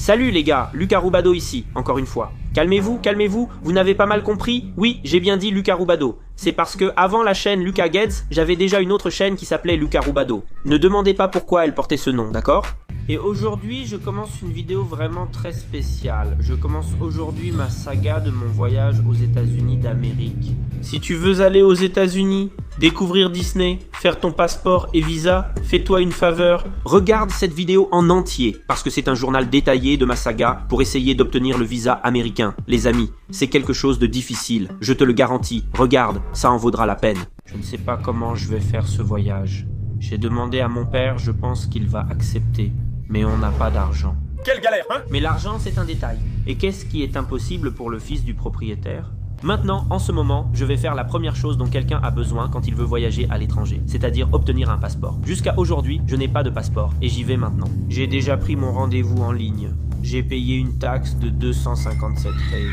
Salut les gars, Lucas Roubado ici, encore une fois. Calmez-vous, calmez-vous, vous n'avez pas mal compris? Oui, j'ai bien dit Lucas Roubado. C'est parce que avant la chaîne Lucas Gedz, j'avais déjà une autre chaîne qui s'appelait Lucas Roubado. Ne demandez pas pourquoi elle portait ce nom, d'accord? Et aujourd'hui, je commence une vidéo vraiment très spéciale. Je commence aujourd'hui ma saga de mon voyage aux États-Unis d'Amérique. Si tu veux aller aux États-Unis, découvrir Disney, faire ton passeport et visa, fais-toi une faveur, regarde cette vidéo en entier, parce que c'est un journal détaillé de ma saga pour essayer d'obtenir le visa américain. Les amis, c'est quelque chose de difficile, je te le garantis. Regarde, ça en vaudra la peine. Je ne sais pas comment je vais faire ce voyage. J'ai demandé à mon père, je pense qu'il va accepter. Mais on n'a pas d'argent. Quelle galère, hein? Mais l'argent, c'est un détail. Et qu'est-ce qui est impossible pour le fils du propriétaire? Maintenant, en ce moment, je vais faire la première chose dont quelqu'un a besoin quand il veut voyager à l'étranger, c'est-à-dire obtenir un passeport. Jusqu'à aujourd'hui, je n'ai pas de passeport, et j'y vais maintenant. J'ai déjà pris mon rendez-vous en ligne. J'ai payé une taxe de 257 ré.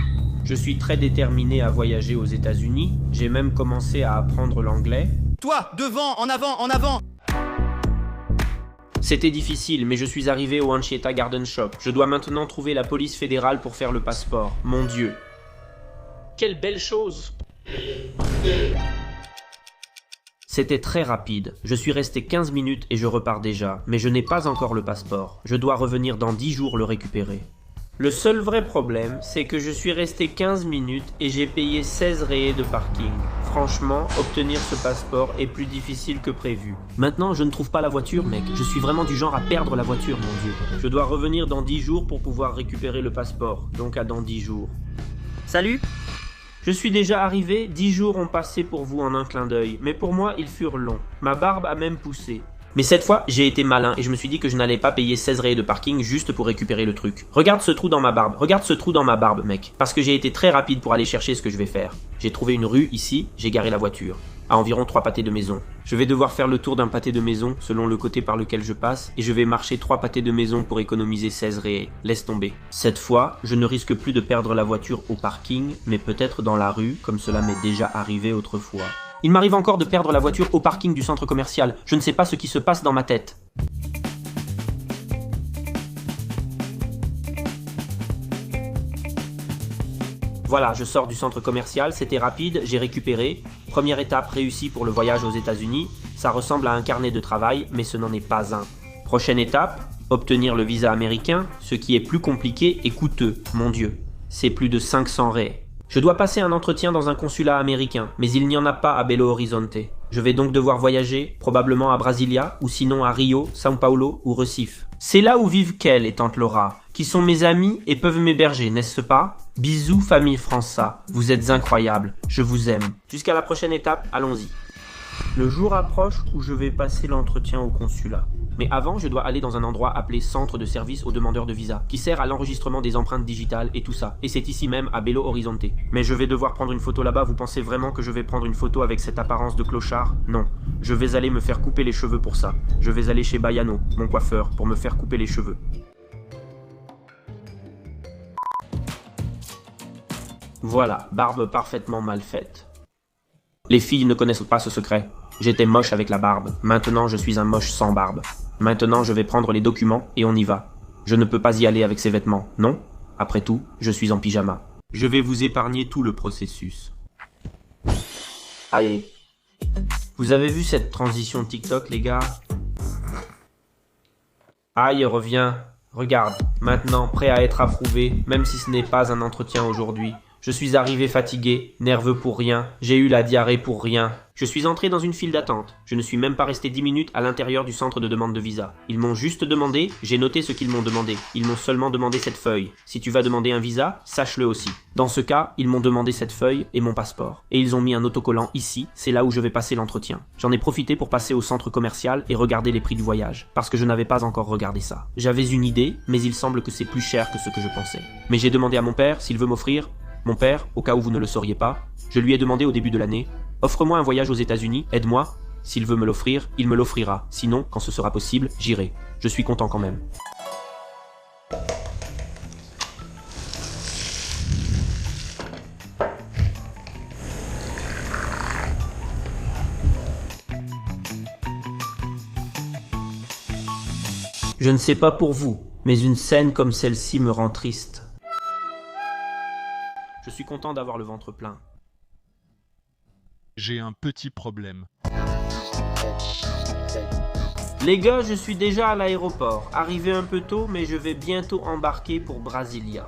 Je suis très déterminé à voyager aux États-Unis. J'ai même commencé à apprendre l'anglais. Toi, devant, en avant, en avant! C'était difficile, mais je suis arrivé au Anchieta Garden Shop. Je dois maintenant trouver la police fédérale pour faire le passeport. Mon Dieu. Quelle belle chose! C'était très rapide. Je suis resté 15 minutes et je repars déjà. Mais je n'ai pas encore le passeport. Je dois revenir dans 10 jours le récupérer. Le seul vrai problème, c'est que je suis resté 15 minutes et j'ai payé 16 rayés de parking. Franchement, obtenir ce passeport est plus difficile que prévu. Maintenant, je ne trouve pas la voiture, mec. Je suis vraiment du genre à perdre la voiture, mon Dieu. Je dois revenir dans 10 jours pour pouvoir récupérer le passeport. Donc à dans 10 jours. Salut! Je suis déjà arrivé, 10 jours ont passé pour vous en un clin d'œil. Mais pour moi, ils furent longs. Ma barbe a même poussé. Mais cette fois, j'ai été malin et je me suis dit que je n'allais pas payer 16 rayés de parking juste pour récupérer le truc. Regarde ce trou dans ma barbe, regarde ce trou dans ma barbe, mec. Parce que j'ai été très rapide pour aller chercher ce que je vais faire. J'ai trouvé une rue ici, j'ai garé la voiture. À environ 3 pâtés de maison. Je vais devoir faire le tour d'un pâté de maison selon le côté par lequel je passe et je vais marcher 3 pâtés de maison pour économiser 16 rayés. Laisse tomber. Cette fois, je ne risque plus de perdre la voiture au parking, mais peut-être dans la rue, comme cela m'est déjà arrivé autrefois. Il m'arrive encore de perdre la voiture au parking du centre commercial. Je ne sais pas ce qui se passe dans ma tête. Voilà, je sors du centre commercial, c'était rapide, j'ai récupéré. Première étape réussie pour le voyage aux États-Unis. Ça ressemble à un carnet de travail, mais ce n'en est pas un. Prochaine étape, obtenir le visa américain, ce qui est plus compliqué et coûteux, mon Dieu. C'est plus de 500 rayés. Je dois passer un entretien dans un consulat américain, mais il n'y en a pas à Belo Horizonte. Je vais donc devoir voyager, probablement à Brasilia, ou sinon à Rio, São Paulo ou Recife. C'est là où vivent Kel et Tante Laura, qui sont mes amis et peuvent m'héberger, n'est-ce pas? Bisous famille França, vous êtes incroyables, je vous aime. Jusqu'à la prochaine étape, allons-y. Le jour approche où je vais passer l'entretien au consulat. Mais avant, je dois aller dans un endroit appelé Centre de service aux demandeurs de visa, qui sert à l'enregistrement des empreintes digitales et tout ça. Et c'est ici même, à Belo Horizonte. Mais je vais devoir prendre une photo là-bas, vous pensez vraiment que je vais prendre une photo avec cette apparence de clochard? Non. Je vais aller me faire couper les cheveux pour ça. Je vais aller chez Baiano, mon coiffeur, pour me faire couper les cheveux. Voilà, barbe parfaitement mal faite. Les filles ne connaissent pas ce secret. J'étais moche avec la barbe. Maintenant, je suis un moche sans barbe. Maintenant, je vais prendre les documents et on y va. Je ne peux pas y aller avec ces vêtements, non? Après tout, je suis en pyjama. Je vais vous épargner tout le processus. Allez. Vous avez vu cette transition TikTok, les gars? Aïe, reviens. Regarde, maintenant, prêt à être approuvé, même si ce n'est pas un entretien aujourd'hui. Je suis arrivé fatigué, nerveux pour rien, j'ai eu la diarrhée pour rien. Je suis entré dans une file d'attente. Je ne suis même pas resté 10 minutes à l'intérieur du centre de demande de visa. Ils m'ont juste demandé, j'ai noté ce qu'ils m'ont demandé. Ils m'ont seulement demandé cette feuille. Si tu vas demander un visa, sache-le aussi. Dans ce cas, ils m'ont demandé cette feuille et mon passeport. Et ils ont mis un autocollant ici, c'est là où je vais passer l'entretien. J'en ai profité pour passer au centre commercial et regarder les prix du voyage, parce que je n'avais pas encore regardé ça. J'avais une idée, mais il semble que c'est plus cher que ce que je pensais. Mais j'ai demandé à mon père s'il veut m'offrir. Mon père, au cas où vous ne le sauriez pas, je lui ai demandé au début de l'année « Offre-moi un voyage aux États-Unis, aide-moi. S'il veut me l'offrir, il me l'offrira. Sinon, quand ce sera possible, j'irai. Je suis content quand même. » Je ne sais pas pour vous, Mais une scène comme celle-ci me rend triste. Je suis content d'avoir le ventre plein. J'ai un petit problème. Les gars, je suis déjà à l'aéroport. Arrivé un peu tôt, mais je vais bientôt embarquer pour Brasilia.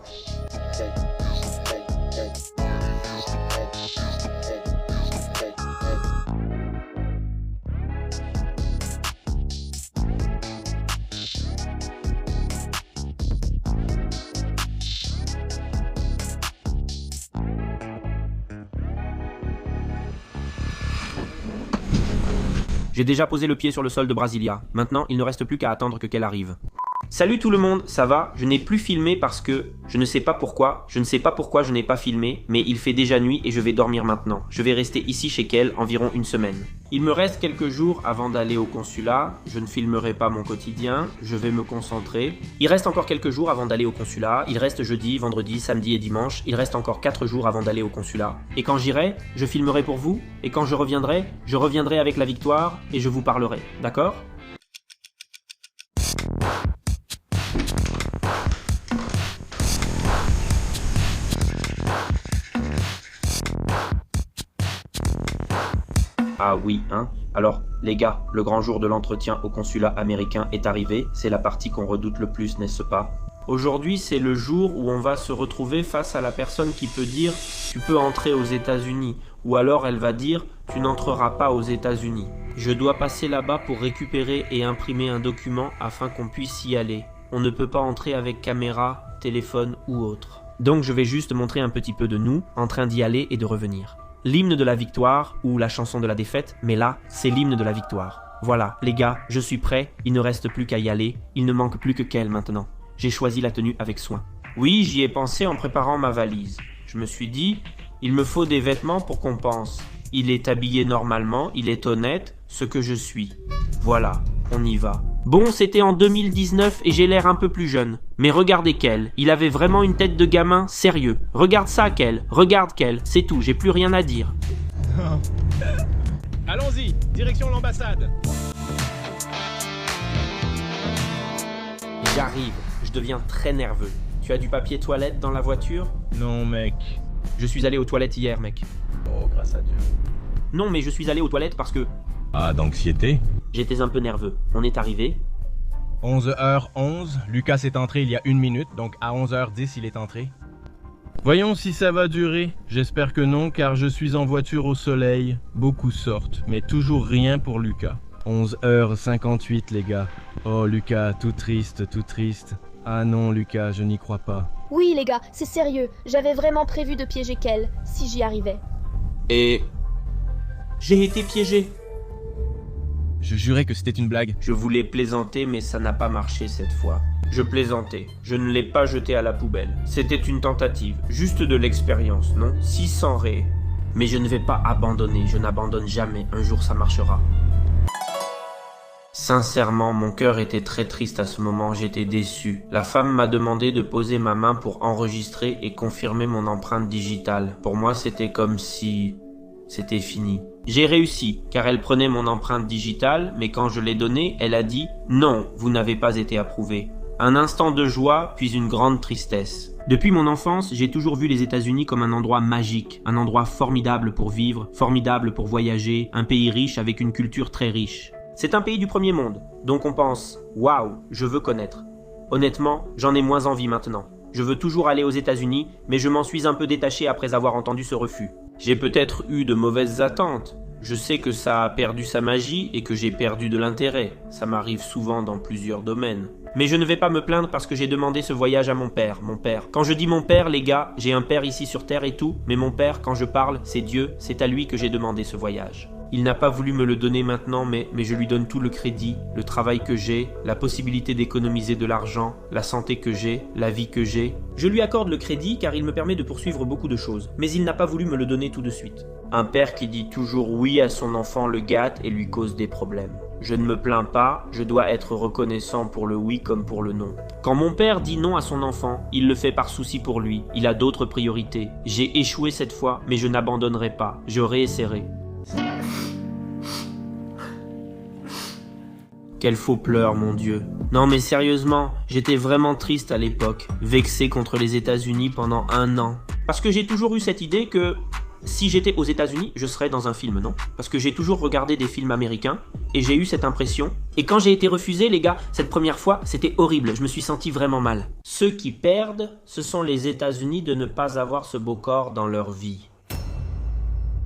J'ai déjà posé le pied sur le sol de Brasilia. Maintenant, il ne reste plus qu'à attendre qu'elle arrive. Salut tout le monde, ça va? Je n'ai plus filmé parce que je ne sais pas pourquoi je n'ai pas filmé, mais il fait déjà nuit et je vais dormir maintenant. Je vais rester ici chez Kel environ une semaine. Il me reste quelques jours avant d'aller au consulat. Je ne filmerai pas mon quotidien, je vais me concentrer. Il reste encore quelques jours avant d'aller au consulat. Il reste jeudi, vendredi, samedi et dimanche. Il reste encore 4 jours avant d'aller au consulat. Et quand j'irai, je filmerai pour vous. Et quand je reviendrai avec la victoire et je vous parlerai. D'accord ? Ah oui, hein? Alors, les gars, le grand jour de l'entretien au consulat américain est arrivé, c'est la partie qu'on redoute le plus, n'est-ce pas? Aujourd'hui, c'est le jour où on va se retrouver face à la personne qui peut dire « Tu peux entrer aux États-Unis » ou alors elle va dire « Tu n'entreras pas aux États-Unis ». Je dois passer là-bas pour récupérer et imprimer un document afin qu'on puisse y aller. On ne peut pas entrer avec caméra, téléphone ou autre. Donc je vais juste montrer un petit peu de nous, en train d'y aller et de revenir. L'hymne de la victoire ou la chanson de la défaite, mais là, c'est l'hymne de la victoire. Voilà, les gars, je suis prêt, il ne reste plus qu'à y aller, il ne manque plus que qu'elle maintenant. J'ai choisi la tenue avec soin. Oui, j'y ai pensé en préparant ma valise. Je me suis dit, il me faut des vêtements pour qu'on pense. Il est habillé normalement, il est honnête, ce que je suis. Voilà, on y va. Bon, c'était en 2019 et j'ai l'air un peu plus jeune. Mais regardez Kel, il avait vraiment une tête de gamin sérieux. Regarde ça Kel, regarde Kel, c'est tout, j'ai plus rien à dire. Allons-y, direction l'ambassade. J'arrive, je deviens très nerveux. Tu as du papier toilette dans la voiture? Non, mec. Je suis allé aux toilettes hier, mec. Oh, grâce à Dieu. Non, mais je suis allé aux toilettes parce que Ah, d'anxiété. j'étais un peu nerveux. On est arrivé. 11h11, Lucas est entré il y a 1 minute, donc à 11h10 il est entré. Voyons si ça va durer. J'espère que non, car je suis en voiture au soleil. Beaucoup sortent, mais toujours rien pour Lucas. 11h58 les gars. Oh Lucas, tout triste, tout triste. Ah non Lucas, je n'y crois pas. Oui les gars, c'est sérieux. J'avais vraiment prévu de piéger Kel, si j'y arrivais. Et j'ai été piégé. Je jurais que c'était une blague. Je voulais plaisanter, mais ça n'a pas marché cette fois. Je plaisantais. Je ne l'ai pas jeté à la poubelle. C'était une tentative. Juste de l'expérience, non? 600 ré. Mais je ne vais pas abandonner. Je n'abandonne jamais. Un jour, ça marchera. Sincèrement, mon cœur était très triste à ce moment. J'étais déçu. La femme m'a demandé de poser ma main pour enregistrer et confirmer mon empreinte digitale. Pour moi, c'était comme si c'était fini. J'ai réussi, car elle prenait mon empreinte digitale, mais quand je l'ai donnée, elle a dit « Non, vous n'avez pas été approuvé ». Un instant de joie, puis une grande tristesse. Depuis mon enfance, j'ai toujours vu les États-Unis comme un endroit magique, un endroit formidable pour vivre, formidable pour voyager, un pays riche avec une culture très riche. C'est un pays du premier monde, donc on pense « Waouh, je veux connaître ». Honnêtement, j'en ai moins envie maintenant. Je veux toujours aller aux États-Unis, mais je m'en suis un peu détaché après avoir entendu ce refus. J'ai peut-être eu de mauvaises attentes. Je sais que ça a perdu sa magie et que j'ai perdu de l'intérêt. Ça m'arrive souvent dans plusieurs domaines. Mais je ne vais pas me plaindre parce que j'ai demandé ce voyage à mon père. Mon père. Quand je dis mon père, les gars, j'ai un père ici sur Terre et tout, mais mon père, quand je parle, c'est Dieu, c'est à lui que j'ai demandé ce voyage. Il n'a pas voulu me le donner maintenant, mais je lui donne tout le crédit, le travail que j'ai, la possibilité d'économiser de l'argent, la santé que j'ai, la vie que j'ai. Je lui accorde le crédit car il me permet de poursuivre beaucoup de choses, mais il n'a pas voulu me le donner tout de suite. Un père qui dit toujours oui à son enfant le gâte et lui cause des problèmes. Je ne me plains pas, je dois être reconnaissant pour le oui comme pour le non. Quand mon père dit non à son enfant, il le fait par souci pour lui, il a d'autres priorités. J'ai échoué cette fois, mais je n'abandonnerai pas, je réessayerai. Quel faux pleur, mon Dieu. Non mais sérieusement, j'étais vraiment triste à l'époque, vexé contre les États-Unis pendant 1 an. Parce que j'ai toujours eu cette idée que si j'étais aux États-Unis, je serais dans un film, non? Parce que j'ai toujours regardé des films américains et j'ai eu cette impression. Et quand j'ai été refusé, les gars, cette première fois, c'était horrible. Je me suis senti vraiment mal. Ceux qui perdent, ce sont les États-Unis de ne pas avoir ce beau corps dans leur vie.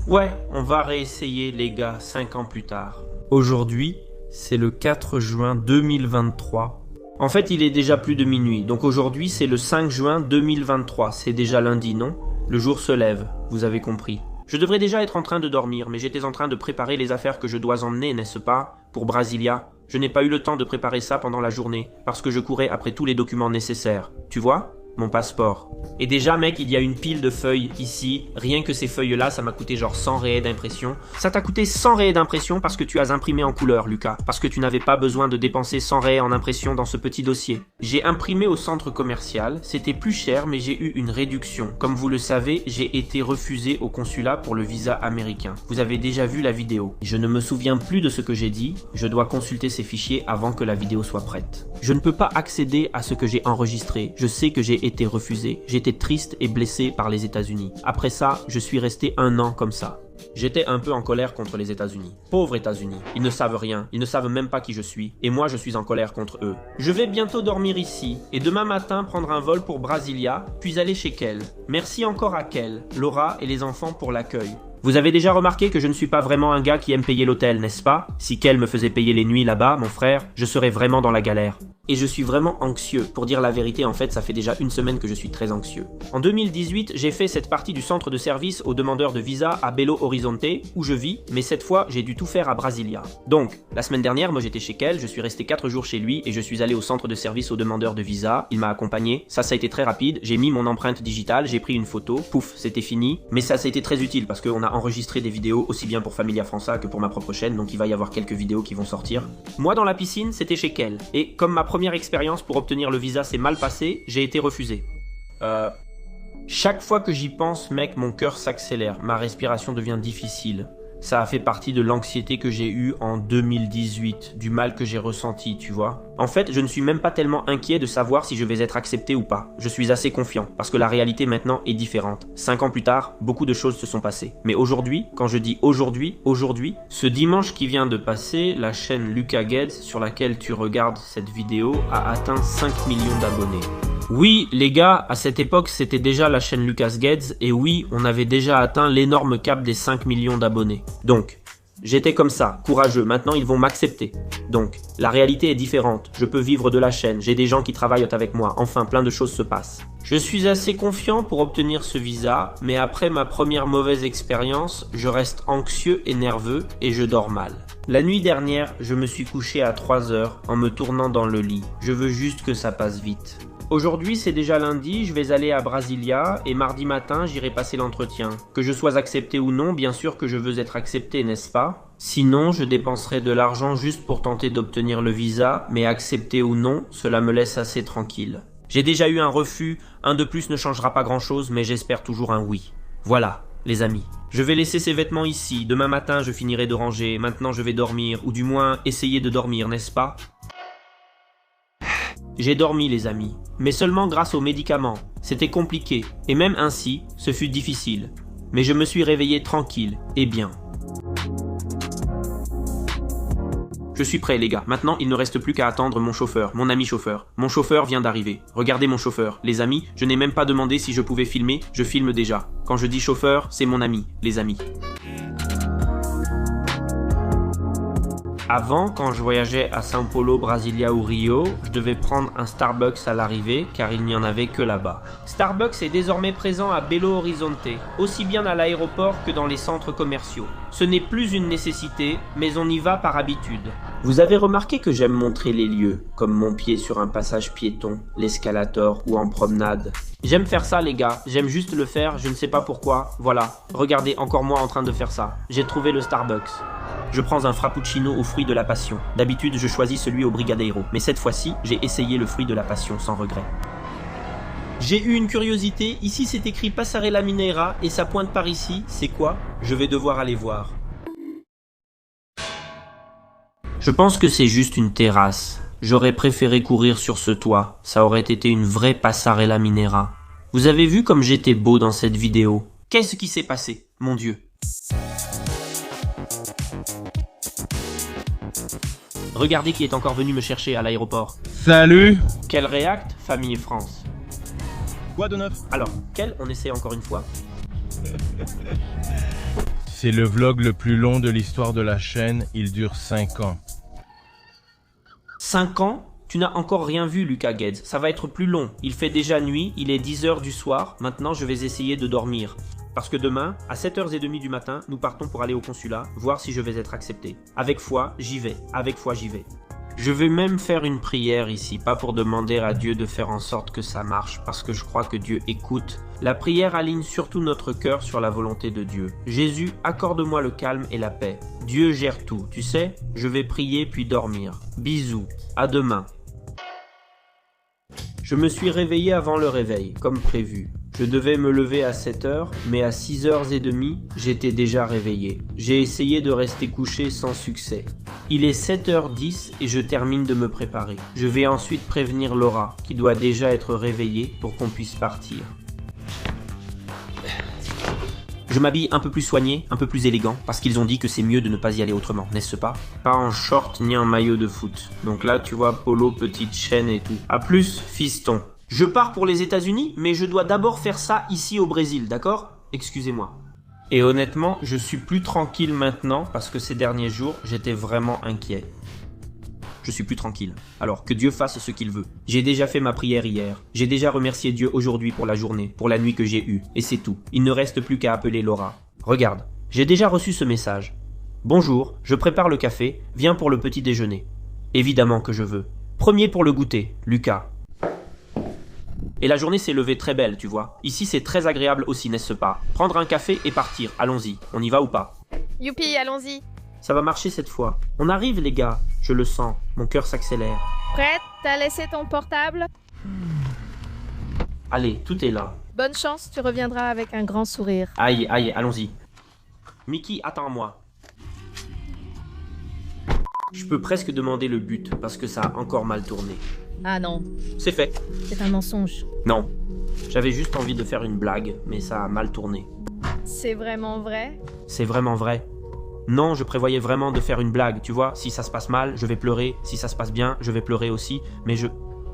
Ouais, on va réessayer, les gars, 5 ans plus tard. Aujourd'hui, c'est le 4 juin 2023. En fait, il est déjà plus de minuit. Donc aujourd'hui, c'est le 5 juin 2023. C'est déjà lundi, non? Le jour se lève, vous avez compris. Je devrais déjà être en train de dormir, mais j'étais en train de préparer les affaires que je dois emmener, n'est-ce pas, pour Brasilia. Je n'ai pas eu le temps de préparer ça pendant la journée, parce que je courais après tous les documents nécessaires. Tu vois ? Mon passeport. Et déjà, mec, il y a une pile de feuilles ici. Rien que ces feuilles-là, ça m'a coûté genre 100 raies d'impression. Ça t'a coûté 100 raies d'impression parce que tu as imprimé en couleur, Lucas. Parce que tu n'avais pas besoin de dépenser 100 raies en impression dans ce petit dossier. J'ai imprimé au centre commercial. C'était plus cher, mais j'ai eu une réduction. Comme vous le savez, j'ai été refusé au consulat pour le visa américain. Vous avez déjà vu la vidéo. Je ne me souviens plus de ce que j'ai dit. Je dois consulter ces fichiers avant que la vidéo soit prête. Je ne peux pas accéder à ce que j'ai enregistré. Je sais que j'ai été refusé. J'étais triste et blessé par les États-Unis. Après ça, je suis resté 1 an comme ça. J'étais un peu en colère contre les États-Unis. Pauvres États-Unis. Ils ne savent rien. Ils ne savent même pas qui je suis. Et moi, je suis en colère contre eux. Je vais bientôt dormir ici. Et demain matin, prendre un vol pour Brasilia, puis aller chez Kel. Merci encore à Kel, Laura et les enfants pour l'accueil. Vous avez déjà remarqué que je ne suis pas vraiment un gars qui aime payer l'hôtel, n'est-ce pas? Si Kel me faisait payer les nuits là-bas, mon frère, je serais vraiment dans la galère. Et je suis vraiment anxieux. Pour dire la vérité, en fait, ça fait déjà 1 semaine que je suis très anxieux. En 2018, j'ai fait cette partie du centre de service aux demandeurs de visa à Belo Horizonte, où je vis, mais cette fois, j'ai dû tout faire à Brasilia. Donc, la semaine dernière, moi j'étais chez Kel, je suis resté 4 jours chez lui et je suis allé au centre de service aux demandeurs de visa. Il m'a accompagné. Ça a été très rapide. J'ai mis mon empreinte digitale, j'ai pris une photo. Pouf, c'était fini. Mais ça a été très utile parce qu'on a enregistré des vidéos aussi bien pour Familia França que pour ma propre chaîne, donc il va y avoir quelques vidéos qui vont sortir. Moi, dans la piscine, c'était chez Kel. Et comme ma première expérience pour obtenir le visa s'est mal passée, j'ai été refusé. Chaque fois que j'y pense, mec, mon cœur s'accélère, ma respiration devient difficile. Ça a fait partie de l'anxiété que j'ai eue en 2018, du mal que j'ai ressenti, tu vois. En fait, je ne suis même pas tellement inquiet de savoir si je vais être accepté ou pas. Je suis assez confiant, parce que la réalité maintenant est différente. 5 ans plus tard, beaucoup de choses se sont passées. Mais aujourd'hui, quand je dis aujourd'hui, ce dimanche qui vient de passer, la chaîne Lucas Guedes, sur laquelle tu regardes cette vidéo, a atteint 5 millions d'abonnés. Oui, les gars, à cette époque, c'était déjà la chaîne Lucas Guedes, et oui, on avait déjà atteint l'énorme cap des 5 millions d'abonnés. Donc, j'étais comme ça, courageux, maintenant ils vont m'accepter. Donc, la réalité est différente, je peux vivre de la chaîne, j'ai des gens qui travaillent avec moi, enfin plein de choses se passent. Je suis assez confiant pour obtenir ce visa, mais après ma première mauvaise expérience, je reste anxieux et nerveux, et je dors mal. La nuit dernière, je me suis couché à 3 heures en me tournant dans le lit. Je veux juste que ça passe vite. Aujourd'hui, c'est déjà lundi, je vais aller à Brasilia et mardi matin, j'irai passer l'entretien. Que je sois accepté ou non, bien sûr que je veux être accepté, n'est-ce pas? Sinon, je dépenserai de l'argent juste pour tenter d'obtenir le visa, mais accepté ou non, cela me laisse assez tranquille. J'ai déjà eu un refus, un de plus ne changera pas grand-chose, mais j'espère toujours un oui. Voilà, les amis. Je vais laisser ces vêtements ici, demain matin je finirai de ranger, maintenant je vais dormir, ou du moins essayer de dormir, n'est-ce pas? J'ai dormi les amis, mais seulement grâce aux médicaments. C'était compliqué, et même ainsi, ce fut difficile. Mais je me suis réveillé tranquille, et bien. Je suis prêt les gars, maintenant il ne reste plus qu'à attendre mon chauffeur, mon ami chauffeur. Mon chauffeur vient d'arriver. Regardez mon chauffeur. Les amis, je n'ai même pas demandé si je pouvais filmer, je filme déjà. Quand je dis chauffeur, c'est mon ami, les amis. Avant, quand je voyageais à São Paulo, Brasilia ou Rio, je devais prendre un Starbucks à l'arrivée car il n'y en avait que là-bas. Starbucks est désormais présent à Belo Horizonte, aussi bien à l'aéroport que dans les centres commerciaux. Ce n'est plus une nécessité, mais on y va par habitude. Vous avez remarqué que j'aime montrer les lieux, comme mon pied sur un passage piéton, l'escalator ou en promenade. J'aime faire ça les gars, j'aime juste le faire, je ne sais pas pourquoi. Voilà, regardez, encore moi en train de faire ça. J'ai trouvé le Starbucks. Je prends un frappuccino aux fruits de la passion. D'habitude, je choisis celui au Brigadeiro. Mais cette fois-ci, j'ai essayé le fruit de la passion sans regret. J'ai eu une curiosité. Ici, c'est écrit Passarella Mineira et ça pointe par ici. C'est quoi? Je vais devoir aller voir. Je pense que c'est juste une terrasse. J'aurais préféré courir sur ce toit, ça aurait été une vraie passarella minera. Vous avez vu comme j'étais beau dans cette vidéo? Qu'est-ce qui s'est passé, mon Dieu? Regardez qui est encore venu me chercher à l'aéroport. Salut! Quel réact, famille France. Quoi de neuf? Alors, quel on essaie encore une fois? C'est le vlog le plus long de l'histoire de la chaîne, il dure 5 ans. 5 ans? Tu n'as encore rien vu, Lucas Guedes. Ça va être plus long. Il fait déjà nuit, il est 10h du soir. Maintenant, je vais essayer de dormir. Parce que demain, à 7h30 du matin, nous partons pour aller au consulat, voir si je vais être accepté. Avec foi, j'y vais. Avec foi, j'y vais. Je vais même faire une prière ici, pas pour demander à Dieu de faire en sorte que ça marche, parce que je crois que Dieu écoute. La prière aligne surtout notre cœur sur la volonté de Dieu. Jésus, accorde-moi le calme et la paix. Dieu gère tout, tu sais? Je vais prier puis dormir. Bisous, à demain. Je me suis réveillé avant le réveil, comme prévu. Je devais me lever à 7h, mais à 6h30, j'étais déjà réveillé. J'ai essayé de rester couché sans succès. Il est 7h10 et je termine de me préparer. Je vais ensuite prévenir Laura, qui doit déjà être réveillée pour qu'on puisse partir. Je m'habille un peu plus soigné, un peu plus élégant, parce qu'ils ont dit que c'est mieux de ne pas y aller autrement, n'est-ce pas? Pas en short ni en maillot de foot. Donc là, tu vois, polo, petite chaîne et tout. A plus, fiston. Je pars pour les États-Unis, mais je dois d'abord faire ça ici au Brésil, d'accord? Excusez-moi. Et honnêtement, je suis plus tranquille maintenant, parce que ces derniers jours, j'étais vraiment inquiet. Je suis plus tranquille. Alors, que Dieu fasse ce qu'il veut. J'ai déjà fait ma prière hier. J'ai déjà remercié Dieu aujourd'hui pour la journée, pour la nuit que j'ai eue. Et c'est tout. Il ne reste plus qu'à appeler Laura. Regarde, j'ai déjà reçu ce message. Bonjour, je prépare le café, viens pour le petit déjeuner. Évidemment que je veux. Premier pour le goûter, Lucas. Et la journée s'est levée très belle, tu vois. Ici, c'est très agréable aussi, n'est-ce pas? Prendre un café et partir, allons-y. On y va ou pas? Youpi, allons-y. Ça va marcher cette fois. On arrive, les gars. Je le sens. Mon cœur s'accélère. Prête? T'as laissé ton portable? Allez, tout est là. Bonne chance, tu reviendras avec un grand sourire. Aïe, aïe, allons-y. Mickey, attends-moi. Je peux presque demander le but, parce que ça a encore mal tourné. Ah non, C'est fait. c'est un mensonge. Non. J'avais juste envie de faire une blague, mais ça a mal tourné. C'est vraiment vrai? C'est vraiment vrai. Non, je prévoyais vraiment de faire une blague, tu vois. Si ça se passe mal, je vais pleurer. Si ça se passe bien, je vais pleurer aussi. Mais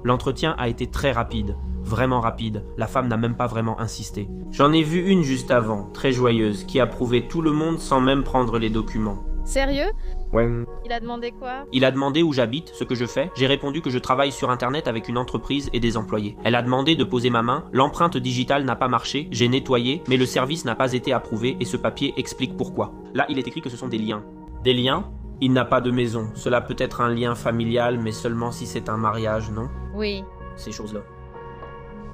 L'entretien a été très rapide. Vraiment rapide. La femme n'a même pas vraiment insisté. J'en ai vu une juste avant, très joyeuse, qui a prouvé tout le monde sans même prendre les documents. Sérieux? Ouais. Il a demandé quoi? Il a demandé où j'habite, ce que je fais. J'ai répondu que je travaille sur internet avec une entreprise et des employés. Elle a demandé de poser ma main. L'empreinte digitale n'a pas marché. J'ai nettoyé, mais le service n'a pas été approuvé et ce papier explique pourquoi. Là, il est écrit que ce sont des liens. Des liens? Il n'a pas de maison. Cela peut être un lien familial, mais seulement si c'est un mariage, non? Oui. Ces choses-là.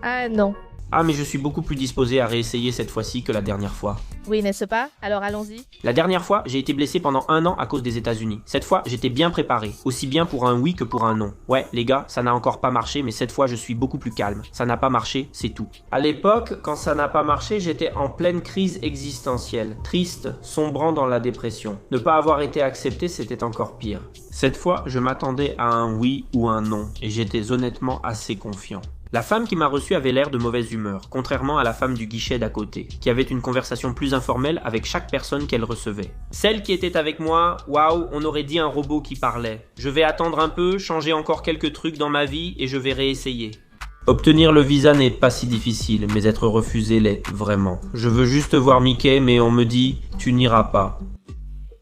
Ah non. Ah, mais je suis beaucoup plus disposé à réessayer cette fois-ci que la dernière fois. Oui, n'est-ce pas? Alors allons-y. La dernière fois, j'ai été blessé pendant 1 an à cause des États-Unis. Cette fois, j'étais bien préparé, aussi bien pour un oui que pour un non. Ouais, les gars, ça n'a encore pas marché, mais cette fois, je suis beaucoup plus calme. Ça n'a pas marché, c'est tout. À l'époque, quand ça n'a pas marché, j'étais en pleine crise existentielle, triste, sombrant dans la dépression. Ne pas avoir été accepté, c'était encore pire. Cette fois, je m'attendais à un oui ou un non, et j'étais honnêtement assez confiant. La femme qui m'a reçu avait l'air de mauvaise humeur, contrairement à la femme du guichet d'à côté, qui avait une conversation plus informelle avec chaque personne qu'elle recevait. Celle qui était avec moi, waouh, on aurait dit un robot qui parlait. Je vais attendre un peu, changer encore quelques trucs dans ma vie et je vais réessayer. Obtenir le visa n'est pas si difficile, mais être refusé l'est, vraiment. Je veux juste voir Mickey, mais on me dit « tu n'iras pas ».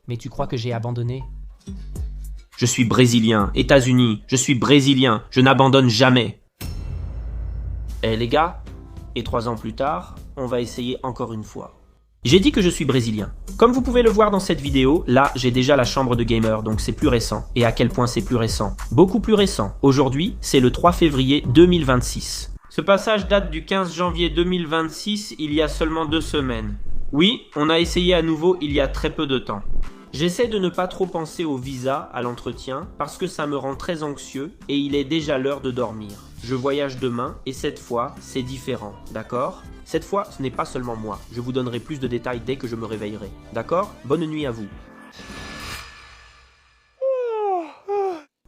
Mais tu crois que j'ai abandonné? Je suis brésilien, États-Unis, je suis brésilien, je n'abandonne jamais. Eh les gars, et 3 ans plus tard, on va essayer encore une fois. J'ai dit que je suis brésilien. Comme vous pouvez le voir dans cette vidéo, là j'ai déjà la chambre de gamer, donc c'est plus récent. Et à quel point c'est plus récent? Beaucoup plus récent. Aujourd'hui, c'est le 3 février 2026. Ce passage date du 15 janvier 2026, il y a seulement 2 semaines. Oui, on a essayé à nouveau il y a très peu de temps. J'essaie de ne pas trop penser au visa, à l'entretien, parce que ça me rend très anxieux et il est déjà l'heure de dormir. Je voyage demain et cette fois, c'est différent, d'accord? Cette fois, ce n'est pas seulement moi. Je vous donnerai plus de détails dès que je me réveillerai, d'accord? Bonne nuit à vous.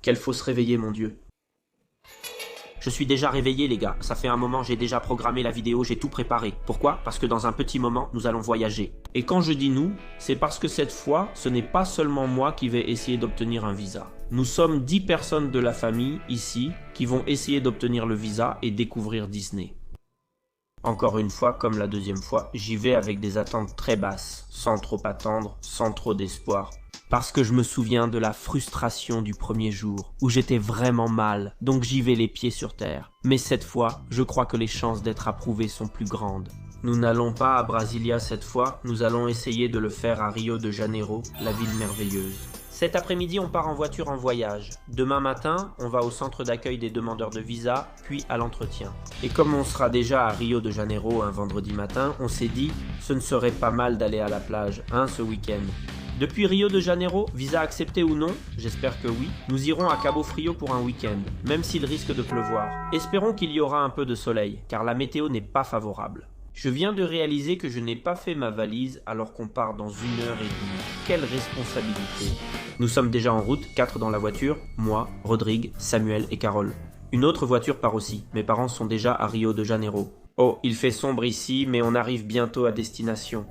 Quel faut se réveiller, mon Dieu. Je suis déjà réveillé, les gars. Ça fait un moment, j'ai déjà programmé la vidéo, j'ai tout préparé. Pourquoi? Parce que dans un petit moment, nous allons voyager. Et quand je dis nous, c'est parce que cette fois, ce n'est pas seulement moi qui vais essayer d'obtenir un visa. Nous sommes 10 personnes de la famille, ici, qui vont essayer d'obtenir le visa et découvrir Disney. Encore une fois, comme la deuxième fois, j'y vais avec des attentes très basses, sans trop attendre, sans trop d'espoir. Parce que je me souviens de la frustration du premier jour, où j'étais vraiment mal, donc j'y vais les pieds sur terre. Mais cette fois, je crois que les chances d'être approuvé sont plus grandes. Nous n'allons pas à Brasilia cette fois, nous allons essayer de le faire à Rio de Janeiro, la ville merveilleuse. Cet après-midi, on part en voiture en voyage. Demain matin, on va au centre d'accueil des demandeurs de visa, puis à l'entretien. Et comme on sera déjà à Rio de Janeiro un vendredi matin, on s'est dit, ce ne serait pas mal d'aller à la plage, ce week-end. Depuis Rio de Janeiro, visa accepté ou non, j'espère que oui, nous irons à Cabo Frio pour un week-end, même s'il risque de pleuvoir. Espérons qu'il y aura un peu de soleil, car la météo n'est pas favorable. Je viens de réaliser que je n'ai pas fait ma valise alors qu'on part dans 1h30. Quelle responsabilité! Nous sommes déjà en route, 4 dans la voiture, moi, Rodrigue, Samuel et Carole. Une autre voiture part aussi, mes parents sont déjà à Rio de Janeiro. Oh, il fait sombre ici, mais on arrive bientôt à destination.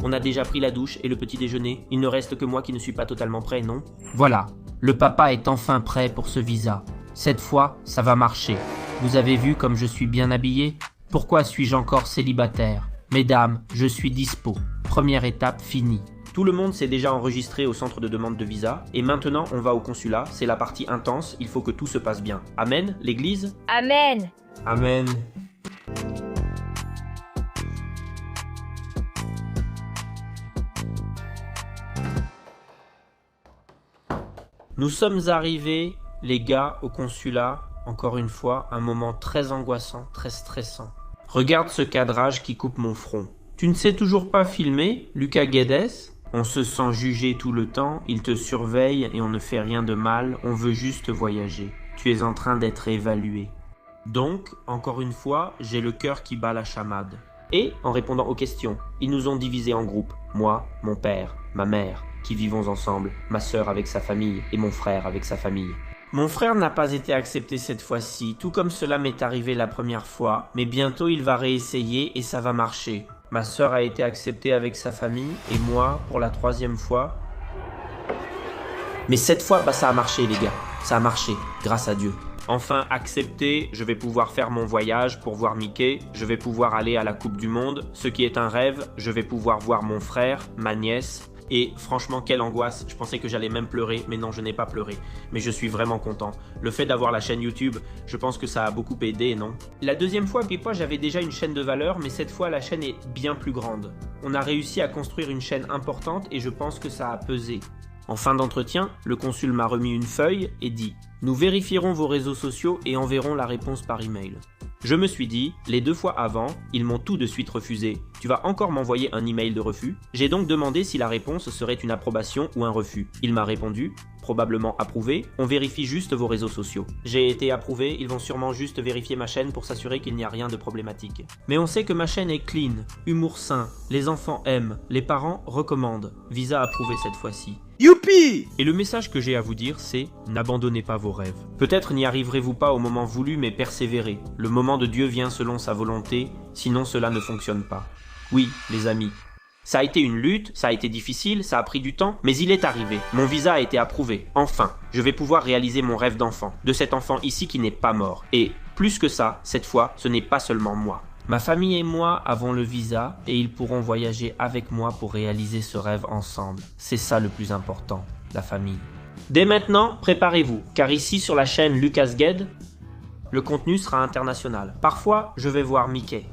On a déjà pris la douche et le petit déjeuner. Il ne reste que moi qui ne suis pas totalement prêt, non? Voilà, le papa est enfin prêt pour ce visa. Cette fois, ça va marcher. Vous avez vu comme je suis bien habillé? Pourquoi suis-je encore célibataire? Mesdames, je suis dispo. Première étape finie. Tout le monde s'est déjà enregistré au centre de demande de visa et maintenant on va au consulat. C'est la partie intense, il faut que tout se passe bien. Amen, l'église? Amen. Amen. Nous sommes arrivés, les gars, au consulat. Encore une fois, un moment très angoissant, très stressant. Regarde ce cadrage qui coupe mon front. Tu ne sais toujours pas filmer, Lucas Guedes? On se sent jugé tout le temps, il te surveille et on ne fait rien de mal, on veut juste voyager. Tu es en train d'être évalué. Donc, encore une fois, j'ai le cœur qui bat la chamade. Et, en répondant aux questions, ils nous ont divisés en groupes. Moi, mon père, ma mère, qui vivons ensemble, ma sœur avec sa famille et mon frère avec sa famille. Mon frère n'a pas été accepté cette fois-ci, tout comme cela m'est arrivé la première fois, mais bientôt il va réessayer et ça va marcher. Ma sœur a été acceptée avec sa famille et moi, pour la 3e fois. Mais cette fois, ça a marché les gars, ça a marché, grâce à Dieu. Enfin accepté, je vais pouvoir faire mon voyage pour voir Mickey, je vais pouvoir aller à la Coupe du Monde, ce qui est un rêve, je vais pouvoir voir mon frère, ma nièce. Et franchement, quelle angoisse, je pensais que j'allais même pleurer, mais non, je n'ai pas pleuré. Mais je suis vraiment content. Le fait d'avoir la chaîne YouTube, je pense que ça a beaucoup aidé, non? La deuxième fois, Pipois, j'avais déjà une chaîne de valeur, mais cette fois, la chaîne est bien plus grande. On a réussi à construire une chaîne importante et je pense que ça a pesé. En fin d'entretien, le consul m'a remis une feuille et dit « Nous vérifierons vos réseaux sociaux et enverrons la réponse par email. » Je me suis dit, les 2 fois avant, ils m'ont tout de suite refusé. Tu vas encore m'envoyer un email de refus? J'ai donc demandé si la réponse serait une approbation ou un refus. Il m'a répondu, probablement approuvé, on vérifie juste vos réseaux sociaux. J'ai été approuvé, ils vont sûrement juste vérifier ma chaîne pour s'assurer qu'il n'y a rien de problématique. Mais on sait que ma chaîne est clean, humour sain, les enfants aiment, les parents recommandent. Visa approuvé cette fois-ci. Youpi! Et le message que j'ai à vous dire, c'est n'abandonnez pas vos rêves. Peut-être n'y arriverez-vous pas au moment voulu, mais persévérez. Le moment de Dieu vient selon sa volonté, sinon cela ne fonctionne pas. Oui, les amis. Ça a été une lutte, ça a été difficile, ça a pris du temps, mais il est arrivé. Mon visa a été approuvé. Enfin, je vais pouvoir réaliser mon rêve d'enfant. De cet enfant ici qui n'est pas mort. Et, plus que ça, cette fois, ce n'est pas seulement moi. Ma famille et moi avons le visa et ils pourront voyager avec moi pour réaliser ce rêve ensemble. C'est ça le plus important, la famille. Dès maintenant, préparez-vous, car ici sur la chaîne Lucas Gued, le contenu sera international. Parfois, je vais voir Mickey.